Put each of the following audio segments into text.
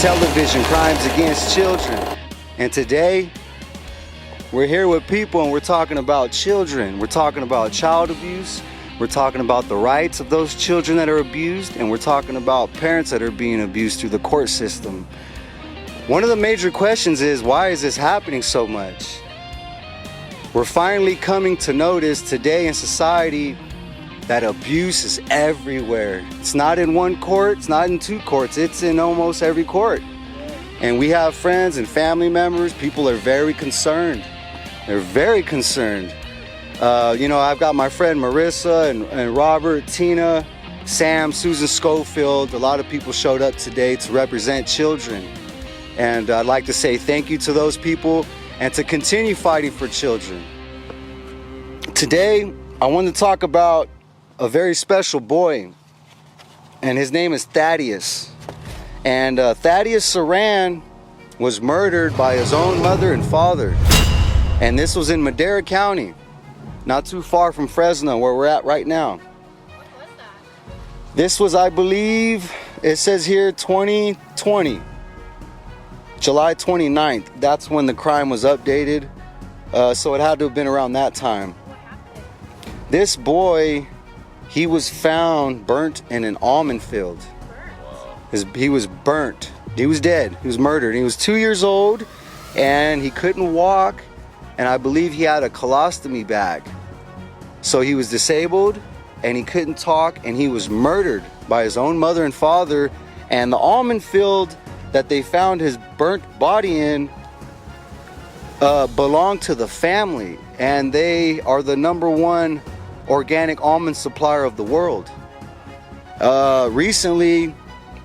television, crimes against children. And today, we're here with people and we're talking about children. We're talking about child abuse. We're talking about the rights of those children that are abused. And we're talking about parents that are being abused through the court system. One of the major questions is, why is this happening so much? We're finally coming to notice today in society that abuse is everywhere. It's not in one court, it's not in two courts, it's in almost every court. And we have friends and family members, people are very concerned. They're very concerned. I've got my friend Marissa and Robert, Tina, Sam, Susan Schofield. A lot of people showed up today to represent children. And I'd like to say thank you to those people and to continue fighting for children. Today, I want to talk about a very special boy, and his name is Thaddeus. And Thaddeus Saran was murdered by his own mother and father. And this was in Madera County, not too far from Fresno, where we're at right now. What was that? This was, I believe, it says here 2020. July 29th, that's when the crime was updated. So it had to have been around that time. What happened? This boy, he was found burnt in an almond field. He was burnt. He was dead. He was murdered. He was 2 years old and he couldn't walk. And I believe he had a colostomy bag. So he was disabled and he couldn't talk, and he was murdered by his own mother and father. And the almond field that they found his burnt body in belonged to the family, and they are the #1 organic almond supplier of the world. Recently,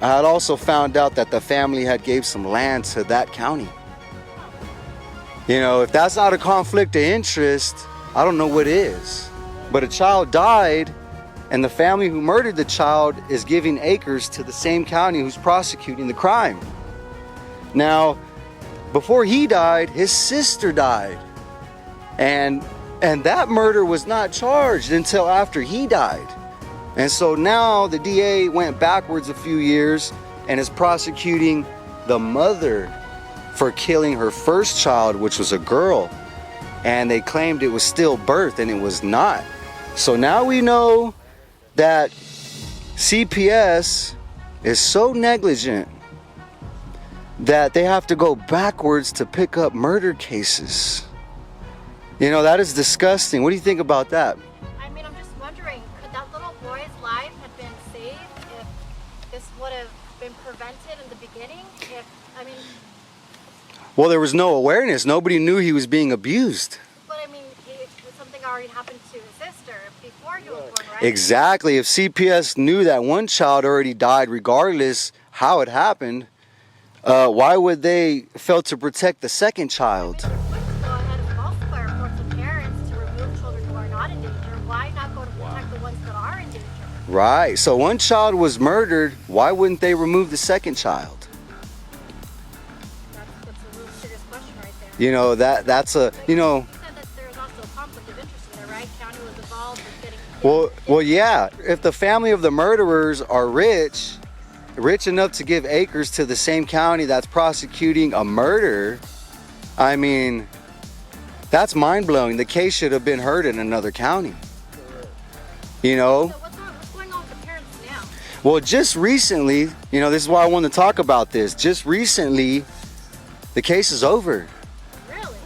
I had also found out that the family had gave some land to that county. You know, if that's not a conflict of interest, I don't know what is. But a child died, and the family who murdered the child is giving acres to the same county who's prosecuting the crime. Now, before he died, his sister died. And that murder was not charged until after he died. And so now the DA went backwards a few years and is prosecuting the mother for killing her first child, which was a girl. And they claimed it was stillbirth, and it was not. So now we know that CPS is so negligent that they have to go backwards to pick up murder cases. You know, that is disgusting. What do you think about that? I mean, I'm just wondering, could that little boy's life have been saved if this would have been prevented in the beginning? Well, there was no awareness. Nobody knew he was being abused. But I mean, something already happened to his sister before he was born, right? Exactly. If CPS knew that one child already died, regardless how it happened, why would they fail to protect the second child? I mean, they're quick to go ahead and falsify reports of parents to remove children who are not in danger. Why not go to protect the ones that are in danger? Right. So one child was murdered. Why wouldn't they remove the second child? That's a real serious question right there. You know, that's a, you know. You said that there's also a conflict of interest in there, right? County was involved with getting... Well, yeah. If the family of the murderers are rich enough to give acres to the same county that's prosecuting a murder, I mean, that's mind-blowing. The case should have been heard in another county. You know? So what's going on with the parents now? Well, just recently, you know, this is why I want to talk about this. Just recently, the case is over. Really?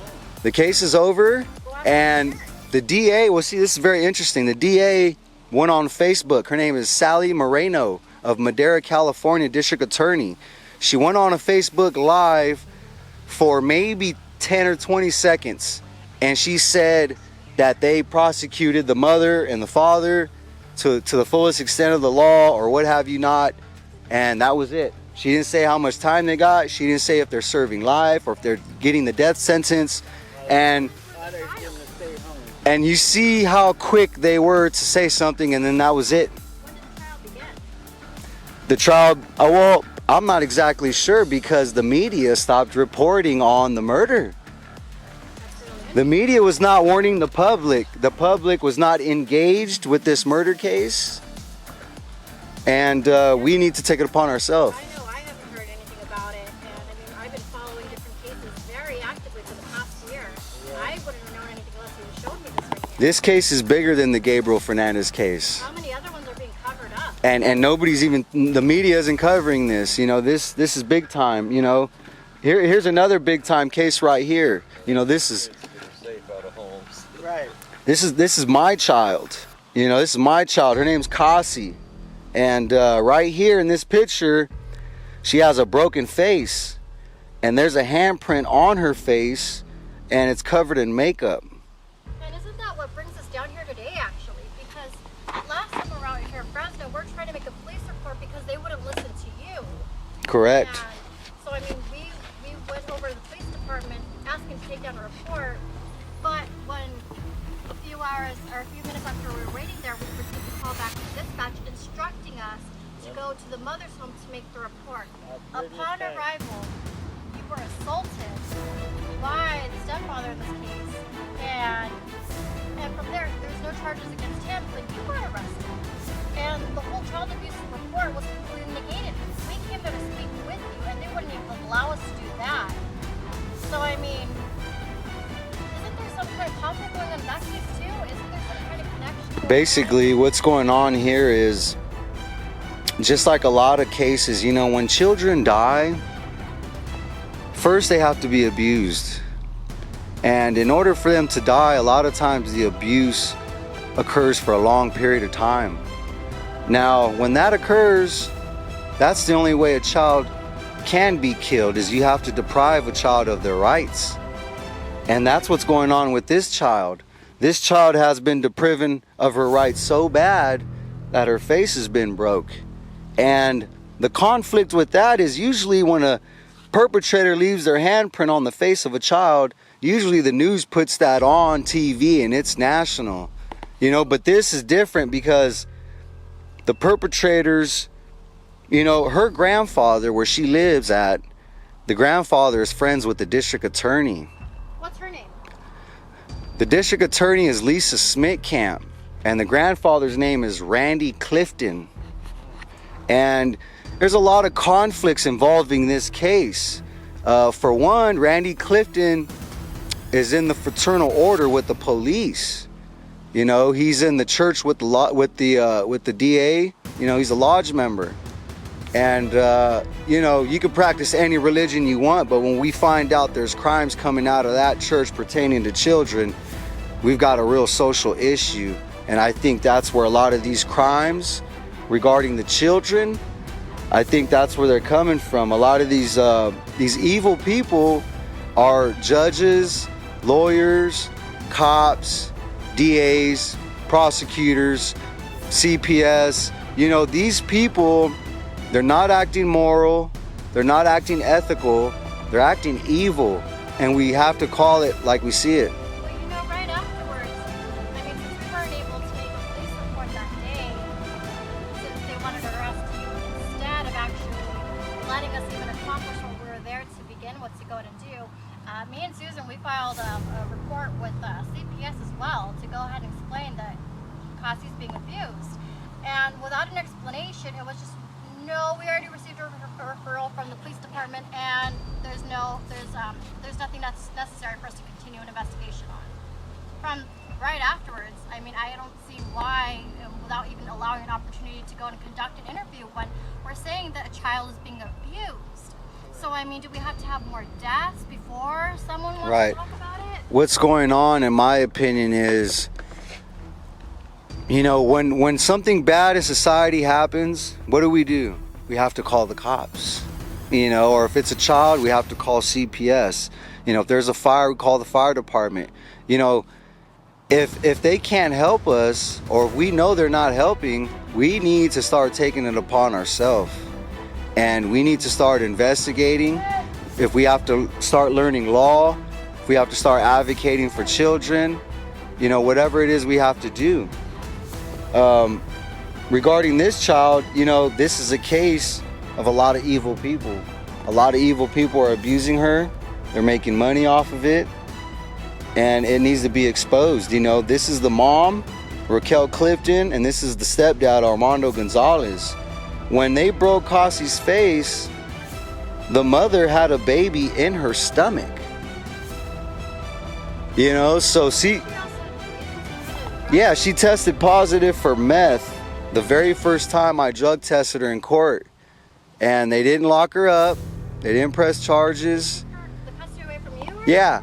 The case is over, and the DA, well, see, this is very interesting. The DA went on Facebook. Her name is Sally Moreno of Madera, California, District Attorney. She went on a Facebook Live for maybe 10 or 20 seconds, and she said that they prosecuted the mother and the father to the fullest extent of the law, or what have you not, and that was it. She didn't say how much time they got. She didn't say if they're serving life or if they're getting the death sentence. And you see how quick they were to say something, and then that was it. When did the trial begin? The trial, well, I'm not exactly sure, because the media stopped reporting on the murder. The media was not warning the public. The public was not engaged with this murder case. And we need to take it upon ourselves. I know I haven't heard anything about it. This case is bigger than the Gabriel Fernandez case. How many other ones are being covered up? And nobody's even, the media isn't covering this. You know, this is big time. You know, here's another big time case right here. You know, this is Right. this is my child. You know, this is my child. Her name's Caasi, and right here in this picture, she has a broken face, and there's a handprint on her face, and it's covered in makeup. And isn't that what brings us down here today, actually? Because last time we were out here in Fresno, we're trying to make a police report because they wouldn't listen to you. Correct. And so, I mean, we went over to the police department asking to take down a report, but when a few hours or a few minutes after we were waiting there, we received a call back from dispatch instructing us to go to the mother's home to make the report. Upon arrival, you were assaulted by the stepfather in this case, and from there, there's no charges against him, but you were arrested. And the whole child abuse report was completely negated. We came there to speak with you, and they wouldn't even allow us to do that. So, I mean, isn't there some kind of conflict going on in that case too? Isn't there some kind of connection? Basically, what's going on here is, just like a lot of cases, you know, when children die, first they have to be abused. And in order for them to die, a lot of times the abuse occurs for a long period of time. Now, when that occurs, that's the only way a child can be killed, is you have to deprive a child of their rights. And that's what's going on with this child. This child has been deprived of her rights so bad that her face has been broke. And the conflict with that is usually when a perpetrator leaves their handprint on the face of a child, usually the news puts that on TV and it's national. You know, but this is different because the perpetrators, you know, her grandfather, where she lives at, the grandfather is friends with the district attorney. What's her name? The district attorney is Lisa Smitkamp, and the grandfather's name is Randy Clifton. And there's a lot of conflicts involving this case. For one, Randy Clifton is in the fraternal order with the police. You know, he's in the church with the DA. You know, he's a lodge member. And you know, you can practice any religion you want, but when we find out there's crimes coming out of that church pertaining to children, we've got a real social issue. And I think that's where a lot of these crimes regarding the children, I think that's where they're coming from. A lot of these evil people are judges, lawyers, cops, DAs, prosecutors, CPS. You know, these people, they're not acting moral, they're not acting ethical, they're acting evil, and we have to call it like we see it. Well, you know, right afterwards, I mean, since we weren't able to make a police report that day, since they wanted to arrest you instead of actually letting us even accomplish what we were there to begin with to go and do, me and Susan, we filed a report with CPS as well to go ahead and explain that Caasi's being abused. And without an explanation, it was just, no, we already received a referral from the police department, and there's nothing that's necessary for us to continue an investigation on. From right afterwards, I mean, I don't see why, without even allowing an opportunity to go and conduct an interview, when we're saying that a child is being abused. So, I mean, do we have to have more deaths before someone wants to talk about it? What's going on, in my opinion, is, you know, when something bad in society happens, what do? We have to call the cops. You know, or if it's a child, we have to call CPS. You know, if there's a fire, we call the fire department. You know, if they can't help us, or if we know they're not helping, we need to start taking it upon ourselves. And we need to start investigating. If we have to start learning law, if we have to start advocating for children, you know, whatever it is we have to do. Regarding this child, you know, this is a case of a lot of evil people. A lot of evil people are abusing her. They're making money off of it. And it needs to be exposed. You know, this is the mom, Raquel Clifton, and this is the stepdad, Armando Gonzalez. When they broke Caasi's face, the mother had a baby in her stomach. You know, so see, Yeah, she tested positive for meth the very first time I drug tested her in court. And they didn't lock her up. They didn't press charges. The custody away from you? Or Yeah.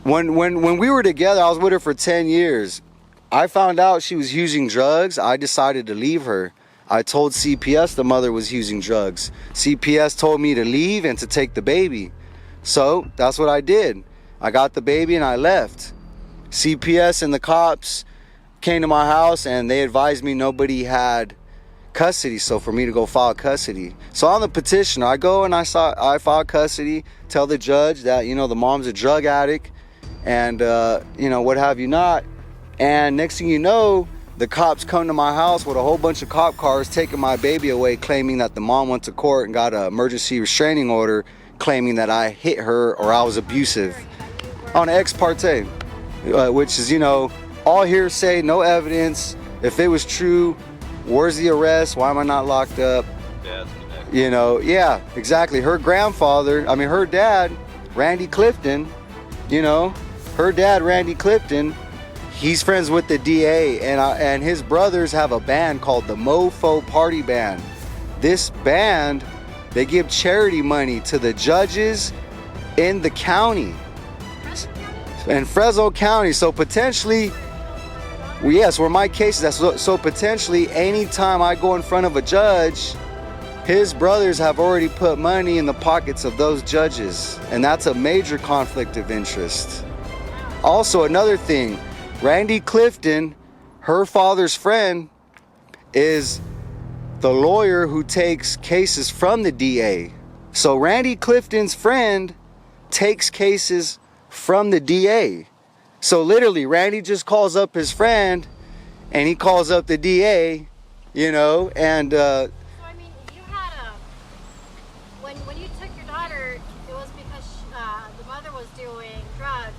When we were together, I was with her for 10 years. I found out she was using drugs. I decided to leave her. I told CPS the mother was using drugs. CPS told me to leave and to take the baby. So that's what I did. I got the baby and I left. CPS and the cops came to my house and they advised me nobody had custody, so for me to go file custody. So on the petition, I go and I file custody, tell the judge that, you know, the mom's a drug addict and, you know, what have you not. And next thing you know, the cops come to my house with a whole bunch of cop cars taking my baby away, claiming that the mom went to court and got an emergency restraining order, claiming that I hit her or I was abusive on ex parte, which is, you know, all hearsay, no evidence. If it was true, where's the arrest? Why am I not locked up? Dad's connected. You know, yeah, exactly. Her dad, Randy Clifton, you know, her dad, Randy Clifton, he's friends with the DA, and his brothers have a band called the Mofo Party Band. This band, they give charity money to the judges in the county, in Fresno County. So potentially, yes, where my case is at. So potentially, anytime I go in front of a judge, his brothers have already put money in the pockets of those judges, and that's a major conflict of interest. Also, another thing, Randy Clifton, her father's friend, is the lawyer who takes cases from the DA. So Randy Clifton's friend takes cases from the DA. So literally, Randy just calls up his friend and he calls up the DA, you know, and So I mean, you had when you took your daughter, it was because the mother was doing drugs.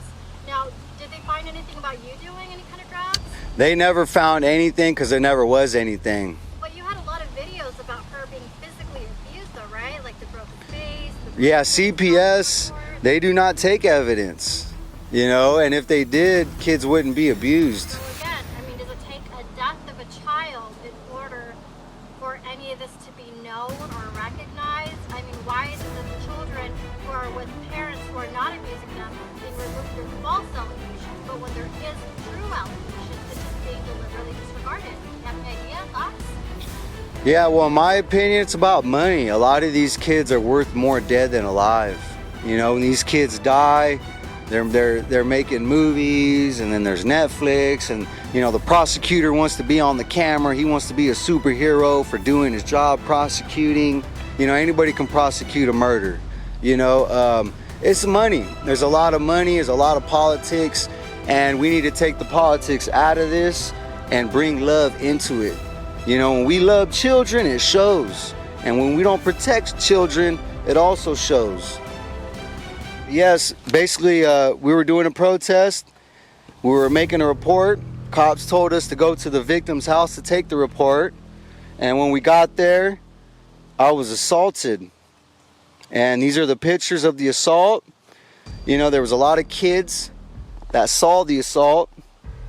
Now, did they find anything about you doing any kind of drugs? they never found anything because there never was anything. But you had a lot of videos about her being physically abused, though, right? Like the broken face. Yeah, CPS, they do not take evidence, you know, and if they did, kids wouldn't be abused. So again, I mean, does it take a death of a child in order for any of this to be known or recognized? I mean, why is it that the children who are with parents who are not abusing them being removed through false allegations, but when there is true allegations, it's just being deliberately disregarded? You have an idea, thoughts? Yeah, well, in my opinion, it's about money. A lot of these kids are worth more dead than alive. You know, when these kids die, they're making movies, and then there's Netflix, and you know, the prosecutor wants to be on the camera. He wants to be a superhero for doing his job prosecuting. You know, anybody can prosecute a murder. You know, it's money. There's a lot of money. There's a lot of politics, and we need to take the politics out of this and bring love into it. You know, when we love children, it shows, and when we don't protect children, it also shows. Yes, basically, we were doing a protest. We were making a report. Cops told us to go to the victim's house to take the report. And when we got there, I was assaulted. And these are the pictures of the assault. You know, there was a lot of kids that saw the assault.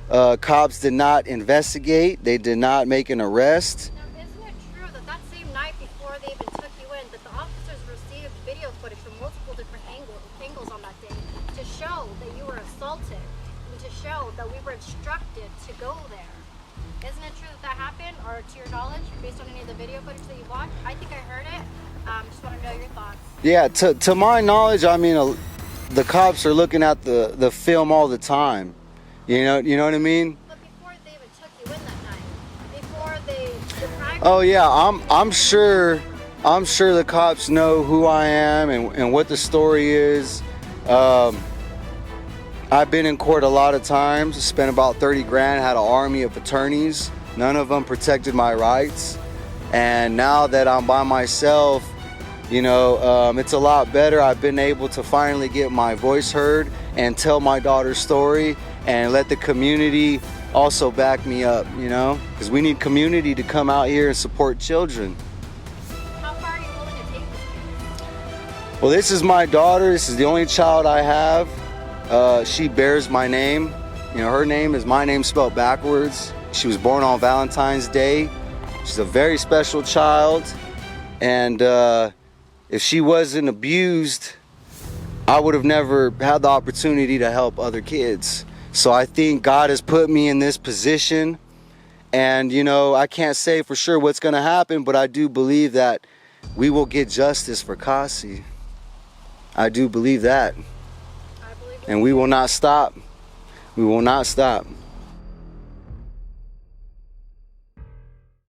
Cops did not investigate. They did not make an arrest. Now, isn't it true that that same night before they even took you in, that the officers received video footage from multiple different angles on that day to show that you were assaulted and to show that we were instructed to go there? Isn't it true that that happened, or to your knowledge, based on any of the video footage that you watched? I think I heard it. Just want to know your thoughts. Yeah, to my knowledge, I mean, the cops are looking at the film all the time. You know what I mean? But before they even took you in that night, before they deprived Oh yeah, I'm sure the cops know who I am and what the story is. I've been in court a lot of times, spent about 30 grand, had an army of attorneys. None of them protected my rights. And now that I'm by myself, you know, it's a lot better. I've been able to finally get my voice heard and tell my daughter's story and let the community also back me up, you know, because we need community to come out here and support children. How far are you willing to take this case? Well, this is my daughter. This is the only child I have. She bears my name. You know, her name is my name spelled backwards. She was born on Valentine's Day. She's a very special child. And if she wasn't abused, I would have never had the opportunity to help other kids. So I think God has put me in this position. And, you know, I can't say for sure what's going to happen, but I do believe that we will get justice for Caasi. I do believe that. I believe And we will not stop. We will not stop.